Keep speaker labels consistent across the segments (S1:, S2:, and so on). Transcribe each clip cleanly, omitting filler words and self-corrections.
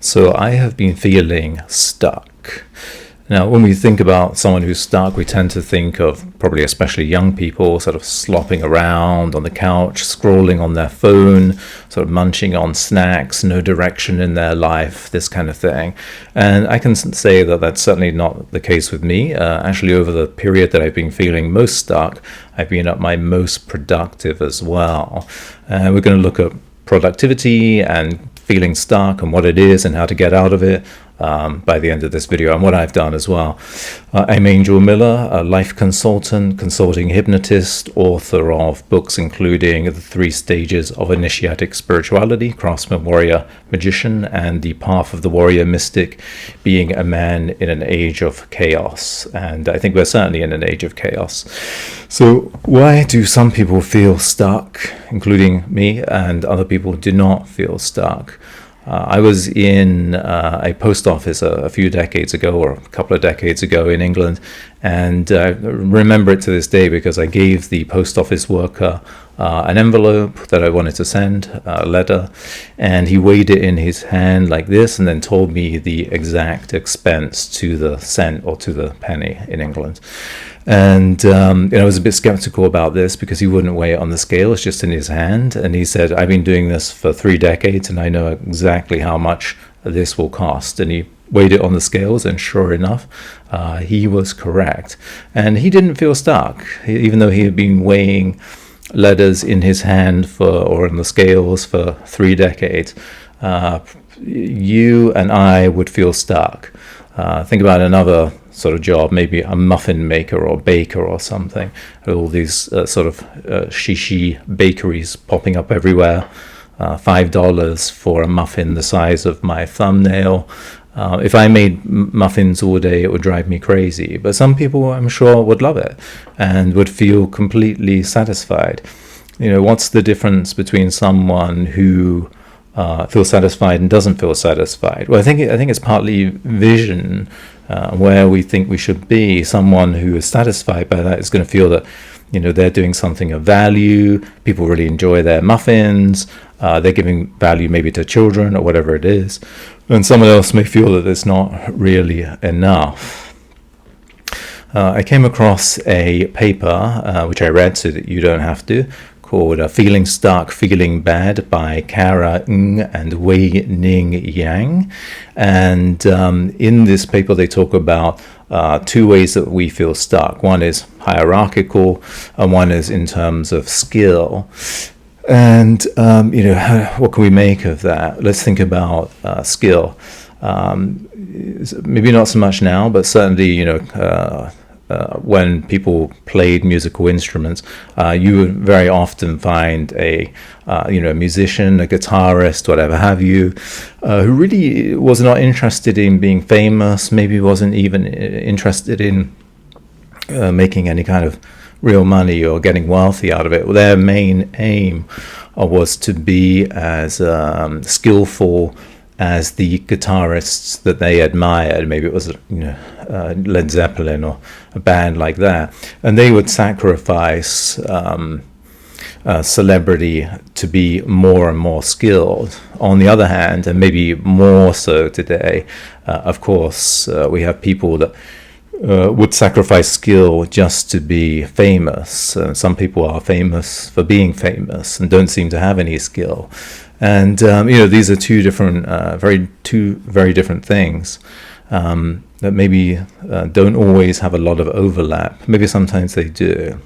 S1: So I have been feeling stuck. Now, when we think about someone who's stuck, we tend to think of probably especially young people sort of slopping around on the couch, scrolling on their phone, sort of munching on snacks, no direction in their life, this kind of thing. And I can say that that's certainly not the case with me. Actually, over the period that I've been feeling most stuck, I've been at my most productive as well. And we're going to look at productivity and feeling stuck and what it is and how to get out of it by the end of this video, and what I've done as well. I'm Angel Miller, a life consultant, consulting hypnotist, author of books including The 3 Stages of Initiatic Spirituality, Craftsman, Warrior, Magician, and The Path of the Warrior Mystic, Being a Man in an Age of Chaos. And I think we're certainly in an age of chaos. So why do some people feel stuck, including me, and other people do not feel stuck? I was in a post office a few decades ago, or a couple of decades ago in England, and I remember it to this day because I gave the post office worker an envelope that I wanted to send, a letter, and he weighed it in his hand like this and then told me the exact expense to the cent or to the penny in England. And I was a bit skeptical about this because he wouldn't weigh it on the scale. It's just in his hand. And he said, I've been doing this for 3 decades and I know exactly how much this will cost. And he weighed it on the scales, and sure enough, he was correct. And he didn't feel stuck, even though he had been weighing letters in his hand or on the scales for 3 decades. You and I would feel stuck. Think about another sort of job, maybe a muffin maker or baker or something. All these sort of shishi bakeries popping up everywhere. $5 for a muffin the size of my thumbnail. If I made muffins all day, it would drive me crazy. But some people, I'm sure, would love it and would feel completely satisfied. What's the difference between someone who feels satisfied and doesn't feel satisfied? Well, I think it's partly vision, where we think we should be. Someone who is satisfied by that is going to feel that they're doing something of value. People really enjoy their muffins. They're giving value maybe to children or whatever it is. And someone else may feel that it's not really enough. I came across a paper, which I read so that you don't have to, called Feeling Stuck, Feeling Bad by Kara Ng and Wei-Ning Yang. And in this paper, they talk about 2 ways that we feel stuck. One is hierarchical, and one is in terms of skill. And, what can we make of that? Let's think about skill. Maybe not so much now, but certainly, when people played musical instruments, you would very often find a musician, a guitarist, whatever have you, who really was not interested in being famous, maybe wasn't even interested in making any kind of real money or getting wealthy out of it. Their main aim was to be as skillful as the guitarists that they admired. Maybe it was Led Zeppelin or a band like that, and they would sacrifice celebrity to be more and more skilled. On the other hand, and maybe more so today, of course, we have people that would sacrifice skill just to be famous. Some people are famous for being famous and don't seem to have any skill. And these are two very different things that maybe don't always have a lot of overlap. Maybe sometimes they do.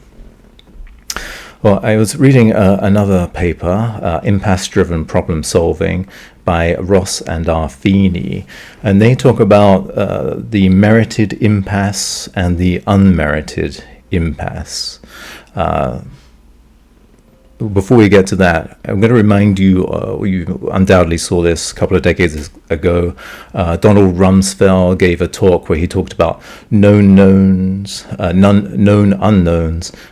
S1: Well, I was reading another paper, Impasse-Driven Problem Solving by Ross and Arfini, and they talk about the merited impasse and the unmerited impasse. Before we get to that, I'm going to remind you, you undoubtedly saw this a couple of decades ago. Donald Rumsfeld gave a talk where he talked about known unknowns,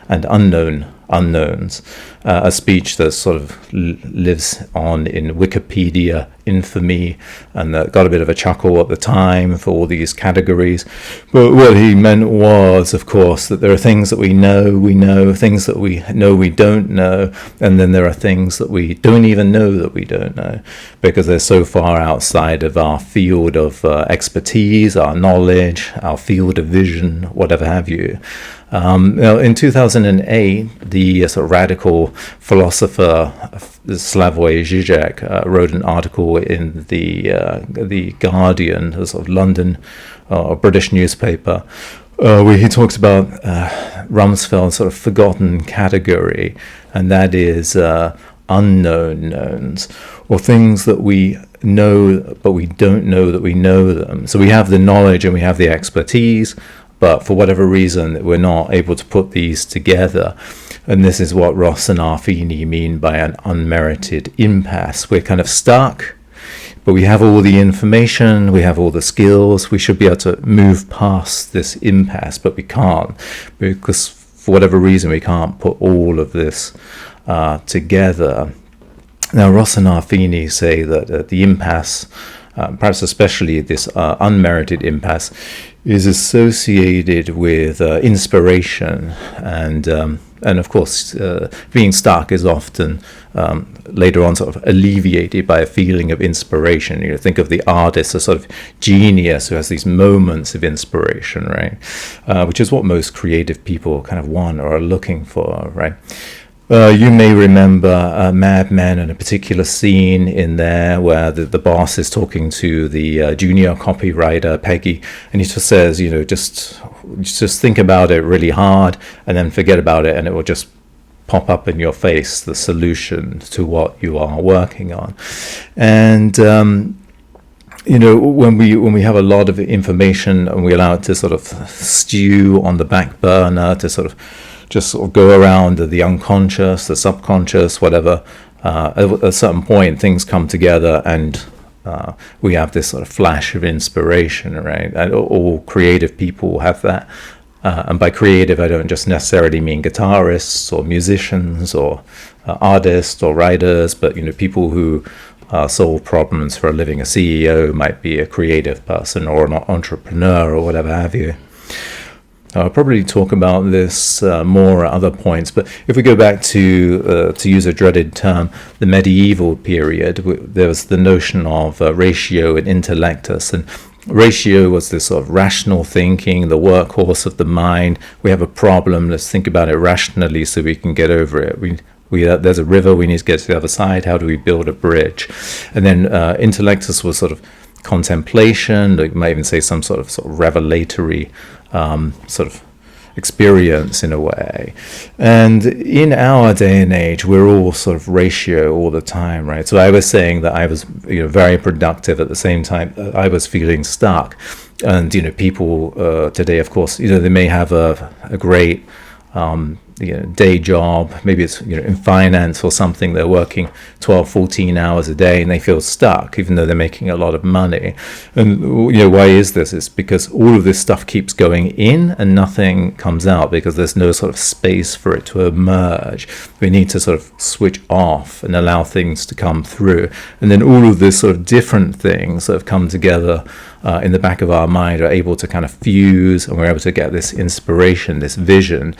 S1: and unknown unknowns. a speech that sort of lives on in Wikipedia infamy, and that got a bit of a chuckle at the time for all these categories. But what he meant was, of course, that there are things that we know, things that we know we don't know, and then there are things that we don't even know that we don't know, because they're so far outside of our field of expertise, our knowledge, our field of vision, whatever have you. In 2008, the sort of radical philosopher Slavoj Žižek wrote an article in the Guardian, a sort of London British newspaper, where he talks about Rumsfeld's sort of forgotten category, and that is unknown knowns, or things that we know but we don't know that we know them. So we have the knowledge and we have the expertise, but for whatever reason we're not able to put these together. And this is what Ross and Arfini mean by an unmerited impasse. We're kind of stuck, but we have all the information, we have all the skills, we should be able to move past this impasse, but we can't, because for whatever reason we can't put all of this together. Now, Ross and Arfini say that the impasse, perhaps especially this unmerited impasse, is associated with inspiration, and of course being stuck is often later on sort of alleviated by a feeling of inspiration. You know, think of the artist as sort of genius who has these moments of inspiration, right? Which is what most creative people kind of want or are looking for, right? You may remember Mad Men and a particular scene in there where the boss is talking to the junior copywriter, Peggy, and he just says, you know, just think about it really hard and then forget about it, and it will just pop up in your face, the solution to what you are working on. And you know, when we have a lot of information and we allow it to sort of stew on the back burner, to sort of just sort of go around the unconscious, the subconscious, whatever, at a certain point things come together and we have this sort of flash of inspiration, right? And all creative people have that. And by creative, I don't just necessarily mean guitarists or musicians or artists or writers, but, you know, people who solve problems for a living. A CEO might be a creative person, or an entrepreneur, or whatever have you. I'll probably talk about this more at other points, but if we go back to use a dreaded term, the medieval period, there was the notion of ratio and intellectus, and ratio was this sort of rational thinking, the workhorse of the mind. We have a problem, let's think about it rationally so we can get over it. There's a river, we need to get to the other side, how do we build a bridge? And then intellectus was sort of contemplation, you might even say some sort of revelatory sort of experience in a way. And in our day and age, we're all sort of ratio all the time, right? So I was saying that I was, you know, very productive at the same time I was feeling stuck. And, you know, people today, of course, you know, they may have a great day job, maybe it's, you know, in finance or something, they're working 12, 14 hours a day and they feel stuck even though they're making a lot of money. And, you know, why is this? It's because all of this stuff keeps going in and nothing comes out, because there's no sort of space for it to emerge. We need to sort of switch off and allow things to come through, and then all of this sort of different things that have come together in the back of our mind are able to kind of fuse, and we're able to get this inspiration, this vision.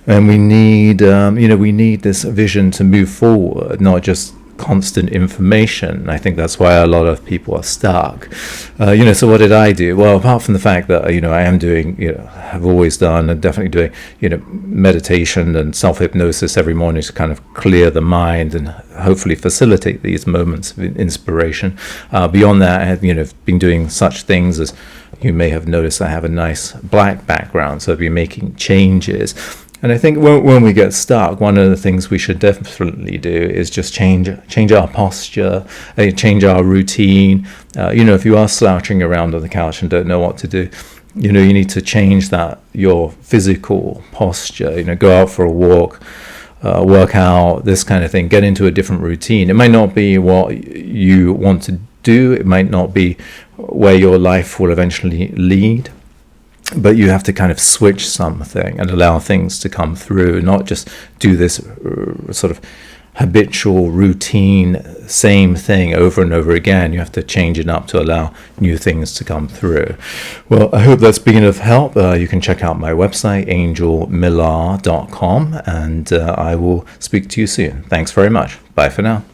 S1: And we need, we need this vision to move forward, not just constant information. I think that's why a lot of people are stuck. So what did I do? Well, apart from the fact that, I am doing, have always done and definitely doing, meditation and self-hypnosis every morning to kind of clear the mind and hopefully facilitate these moments of inspiration. Beyond that, I have, been doing such things as, you may have noticed I have a nice black background, so I've been making changes. And I think when we get stuck, one of the things we should definitely do is just change our posture, change our routine. If you are slouching around on the couch and don't know what to do, you need to change your physical posture. Go out for a walk, work out, this kind of thing. Get into a different routine. It might not be what you want to do. It might not be where your life will eventually lead. but you have to kind of switch something and allow things to come through, not just do this sort of habitual, routine, same thing over and over again. You have to change it up to allow new things to come through. Well, I hope that's been of help. You can check out my website, angelmillar.com, and I will speak to you soon. Thanks very much. Bye for now.